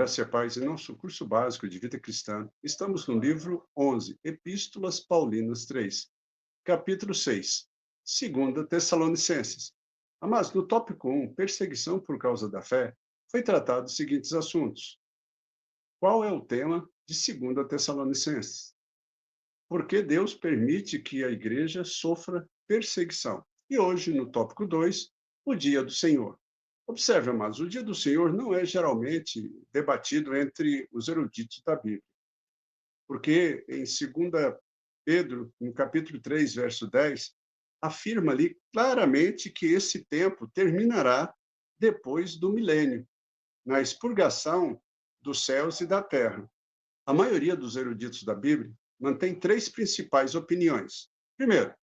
Graça e paz, em nosso curso básico de vida cristã, estamos no livro 11, Epístolas Paulinas 3, capítulo 6, 2 Tessalonicenses. Mas no tópico 1, perseguição por causa da fé, foi tratado os seguintes assuntos. Qual é o tema de 2 Tessalonicenses? Por que Deus permite que a igreja sofra perseguição? E hoje, no tópico 2, o dia do Senhor. Observe, amados, o dia do Senhor não é geralmente debatido entre os eruditos da Bíblia, porque em 2 Pedro, no capítulo 3, verso 10, afirma ali claramente que esse tempo terminará depois do milênio, na expurgação dos céus e da terra. A maioria dos eruditos da Bíblia mantém três principais opiniões. Primeiro,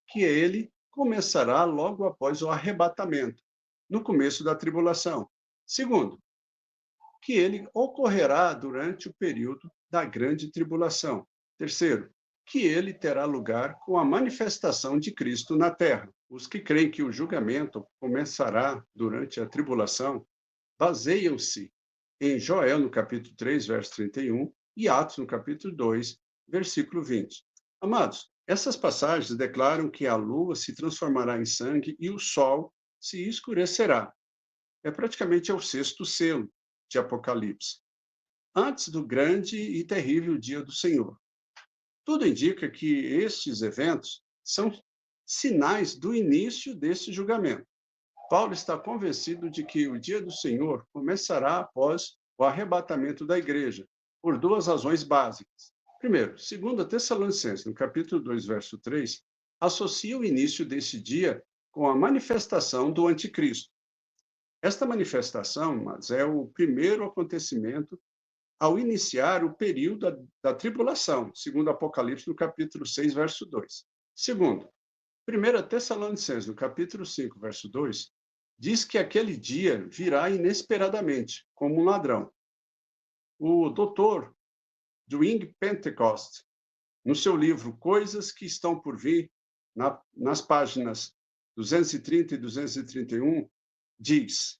que ele começará logo após o arrebatamento, no começo da tribulação. Segundo, que ele ocorrerá durante o período da grande tribulação. Terceiro, que ele terá lugar com a manifestação de Cristo na terra. Os que creem que o julgamento começará durante a tribulação baseiam-se em Joel, no capítulo 3, verso 31, e Atos, no capítulo 2, versículo 20. Amados, essas passagens declaram que a lua se transformará em sangue e o sol se escurecerá. É praticamente o sexto selo de Apocalipse, antes do grande e terrível dia do Senhor. Tudo indica que estes eventos são sinais do início desse julgamento. Paulo está convencido de que o dia do Senhor começará após o arrebatamento da igreja, por duas razões básicas. Primeiro, 2 Tessalonicenses, no capítulo 2, verso 3, associa o início desse dia com a manifestação do anticristo. Esta manifestação, mas é o primeiro acontecimento ao iniciar o período da tribulação, segundo Apocalipse, no capítulo 6, verso 2. Segundo, 1 Tessalonicenses, no capítulo 5, verso 2, diz que aquele dia virá inesperadamente, como um ladrão. O doutor Dwight Pentecost, no seu livro Coisas que Estão por Vir, nas páginas 230 e 231, diz,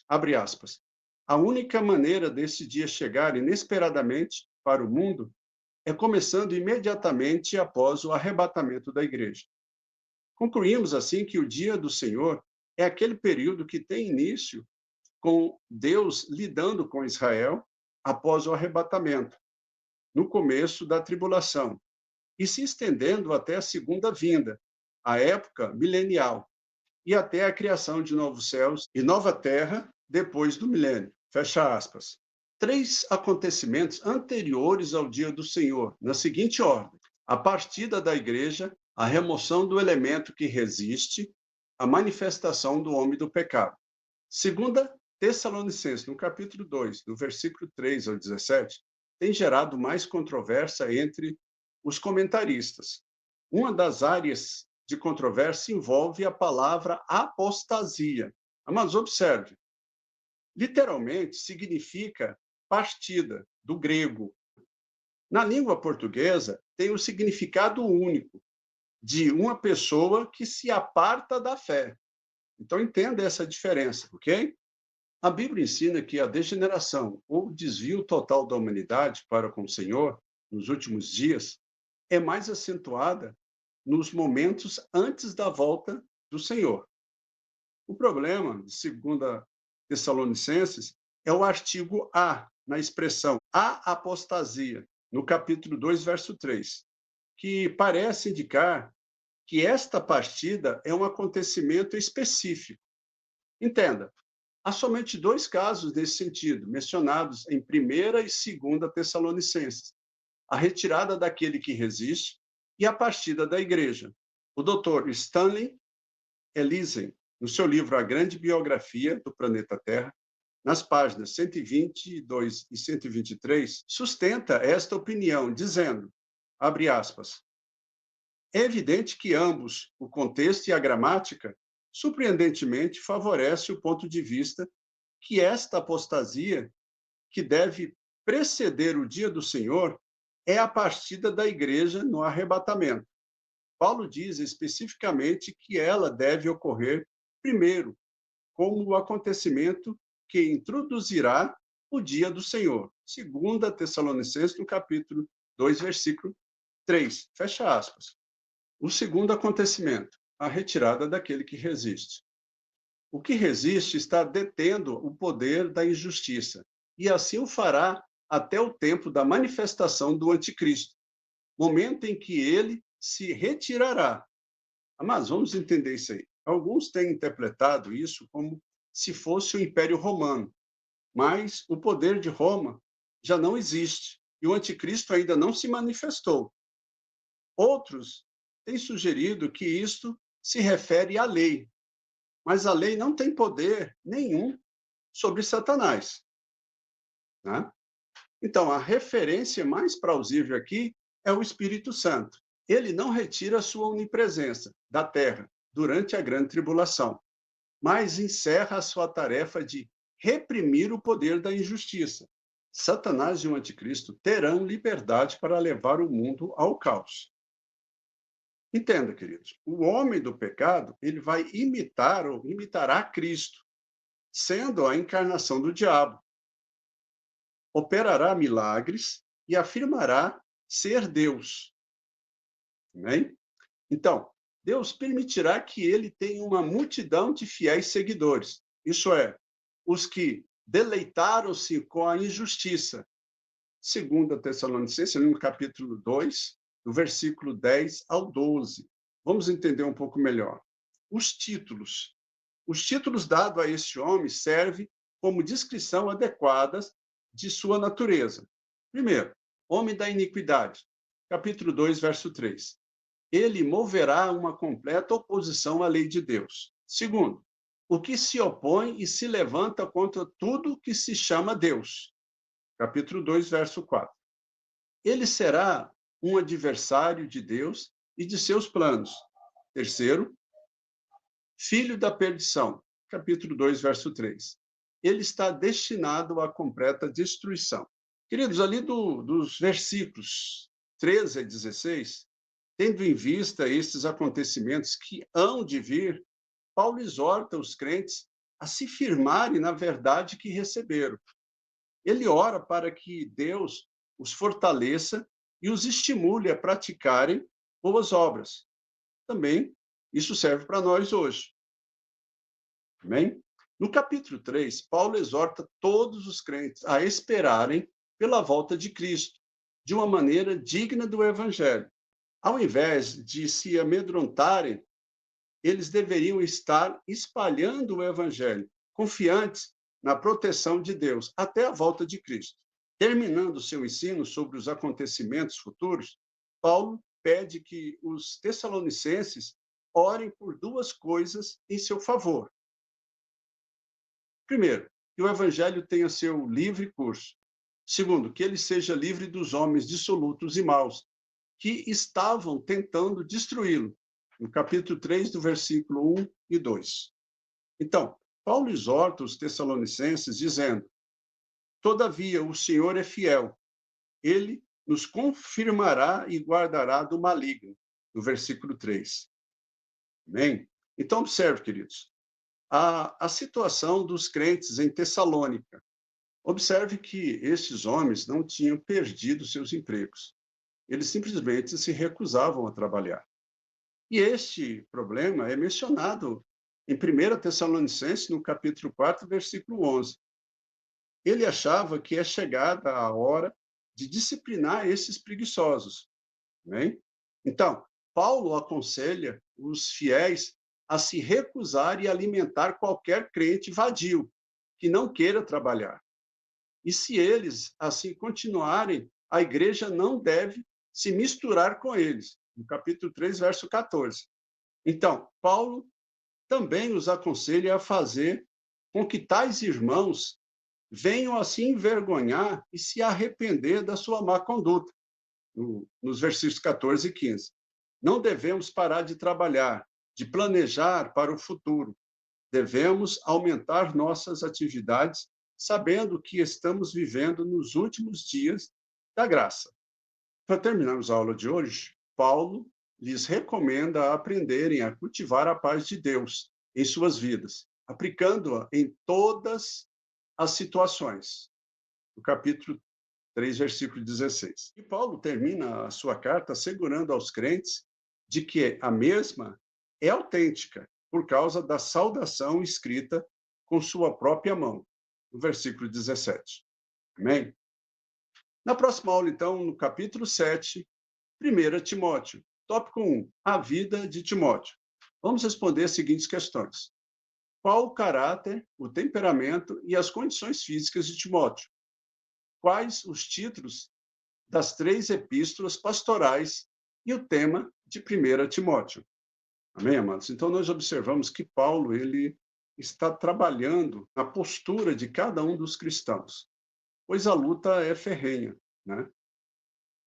abre aspas, a única maneira desse dia chegar inesperadamente para o mundo é começando imediatamente após o arrebatamento da igreja. Concluímos assim que o dia do Senhor é aquele período que tem início com Deus lidando com Israel após o arrebatamento, no começo da tribulação, e se estendendo até a segunda vinda, a época milenial, e até a criação de novos céus e nova terra depois do milênio. Fecha aspas. Três acontecimentos anteriores ao dia do Senhor, na seguinte ordem: a partida da igreja, a remoção do elemento que resiste, a manifestação do homem do pecado. 2 Tessalonicenses, no capítulo 2, do versículo 3 ao 17, tem gerado mais controvérsia entre os comentaristas. Uma das áreas de controvérsia envolve a palavra apostasia. Mas observe, literalmente significa partida, do grego. Na língua portuguesa, tem um significado único, de uma pessoa que se aparta da fé. Então, entenda essa diferença, ok? A Bíblia ensina que a degeneração ou desvio total da humanidade para com o Senhor, nos últimos dias, é mais acentuada nos momentos antes da volta do Senhor. O problema, de 2 Tessalonicenses, é o artigo a, na expressão a apostasia, no capítulo 2, verso 3, que parece indicar que esta partida é um acontecimento específico. Entenda, há somente dois casos nesse sentido, mencionados em 1ª e 2ª Tessalonicenses: a retirada daquele que resiste e a partida da igreja. O Dr. Stanley Elizen, no seu livro A Grande Biografia do Planeta Terra, nas páginas 122 e 123, sustenta esta opinião, dizendo, abre aspas, é evidente que ambos, o contexto e a gramática, surpreendentemente favorece o ponto de vista que esta apostasia, que deve preceder o dia do Senhor, é a partida da igreja no arrebatamento. Paulo diz especificamente que ela deve ocorrer primeiro, como o acontecimento que introduzirá o dia do Senhor. 2 Tessalonicenses, no capítulo 2, versículo 3. Fecha aspas. O segundo acontecimento, a retirada daquele que resiste. O que resiste está detendo o poder da injustiça, e assim o fará até o tempo da manifestação do anticristo, momento em que ele se retirará. Mas vamos entender isso aí. Alguns têm interpretado isso como se fosse o Império Romano, mas o poder de Roma já não existe e o anticristo ainda não se manifestou. Outros têm sugerido que isto se refere à lei, mas a lei não tem poder nenhum sobre Satanás, né? Então, a referência mais plausível aqui é o Espírito Santo. Ele não retira a sua onipresença da terra durante a grande tribulação, mas encerra a sua tarefa de reprimir o poder da injustiça. Satanás e o anticristo terão liberdade para levar o mundo ao caos. Entenda, queridos, o homem do pecado, ele vai imitar ou imitará Cristo, sendo a encarnação do diabo. Operará milagres e afirmará ser Deus. Amém? Então, Deus permitirá que ele tenha uma multidão de fiéis seguidores. Isso é, os que deleitaram-se com a injustiça. 2 Tessalonicenses, no capítulo 2, do versículo 10 ao 12. Vamos entender um pouco melhor. Os títulos. Os títulos dados a este homem servem como descrição adequada de sua natureza. Primeiro, homem da iniquidade. Capítulo 2, verso 3. Ele moverá uma completa oposição à lei de Deus. Segundo, o que se opõe e se levanta contra tudo que se chama Deus. Capítulo 2, verso 4. Ele será um adversário de Deus e de seus planos. Terceiro, filho da perdição. Capítulo 2, verso 3. Ele está destinado à completa destruição. Queridos, ali dos versículos 13 a 16, tendo em vista estes acontecimentos que hão de vir, Paulo exorta os crentes a se firmarem na verdade que receberam. Ele ora para que Deus os fortaleça e os estimule a praticarem boas obras. Também isso serve para nós hoje. Amém? No capítulo 3, Paulo exorta todos os crentes a esperarem pela volta de Cristo, de uma maneira digna do Evangelho. Ao invés de se amedrontarem, eles deveriam estar espalhando o Evangelho, confiantes na proteção de Deus, até a volta de Cristo. Terminando seu ensino sobre os acontecimentos futuros, Paulo pede que os tessalonicenses orem por duas coisas em seu favor. Primeiro, que o Evangelho tenha seu livre curso. Segundo, que ele seja livre dos homens dissolutos e maus, que estavam tentando destruí-lo, no capítulo 3, do versículo 1 e 2. Então, Paulo exorta os tessalonicenses dizendo: todavia, o Senhor é fiel, ele nos confirmará e guardará do maligno, no versículo 3. Amém? Então, observe, queridos, a situação dos crentes em Tessalônica. Observe que esses homens não tinham perdido seus empregos. Eles simplesmente se recusavam a trabalhar. E este problema é mencionado em 1 Tessalonicenses, no capítulo 4, versículo 11. Ele achava que é chegada a hora de disciplinar esses preguiçosos. Né? Então, Paulo aconselha os fiéis a se recusar e alimentar qualquer crente vadio, que não queira trabalhar. E se eles assim continuarem, a igreja não deve se misturar com eles. No capítulo 3, verso 14. Então, Paulo também os aconselha a fazer com que tais irmãos venham a se envergonhar e se arrepender da sua má conduta, nos versículos 14 e 15. Não devemos parar de trabalhar, de planejar para o futuro. Devemos aumentar nossas atividades, sabendo que estamos vivendo nos últimos dias da graça. Para terminarmos a aula de hoje, Paulo lhes recomenda aprenderem a cultivar a paz de Deus em suas vidas, aplicando-a em todas as situações. no capítulo 3, versículo 16. E Paulo termina a sua carta assegurando aos crentes de que a mesma é autêntica, por causa da saudação escrita com sua própria mão, no versículo 17. Amém? Na próxima aula, então, no capítulo 7, 1 Timóteo, tópico 1, a vida de Timóteo. Vamos responder as seguintes questões. Qual o caráter, o temperamento e as condições físicas de Timóteo? Quais os títulos das 3 epístolas pastorais e o tema de 1 Timóteo? Amém, amados? Então, nós observamos que Paulo, ele está trabalhando na postura de cada um dos cristãos, pois a luta é ferrenha, né?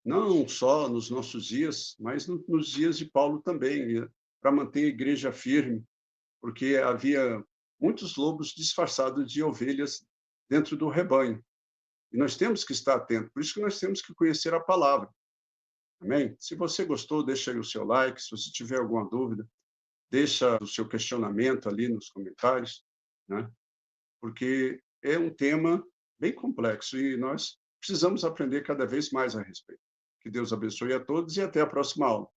Não só nos nossos dias, mas nos dias de Paulo também, para manter a igreja firme, porque havia muitos lobos disfarçados de ovelhas dentro do rebanho. E nós temos que estar atentos, por isso que nós temos que conhecer a palavra. Amém? Se você gostou, deixa aí o seu like. Se você tiver alguma dúvida, deixa o seu questionamento ali nos comentários, né? Porque é um tema bem complexo e nós precisamos aprender cada vez mais a respeito. Que Deus abençoe a todos e até a próxima aula.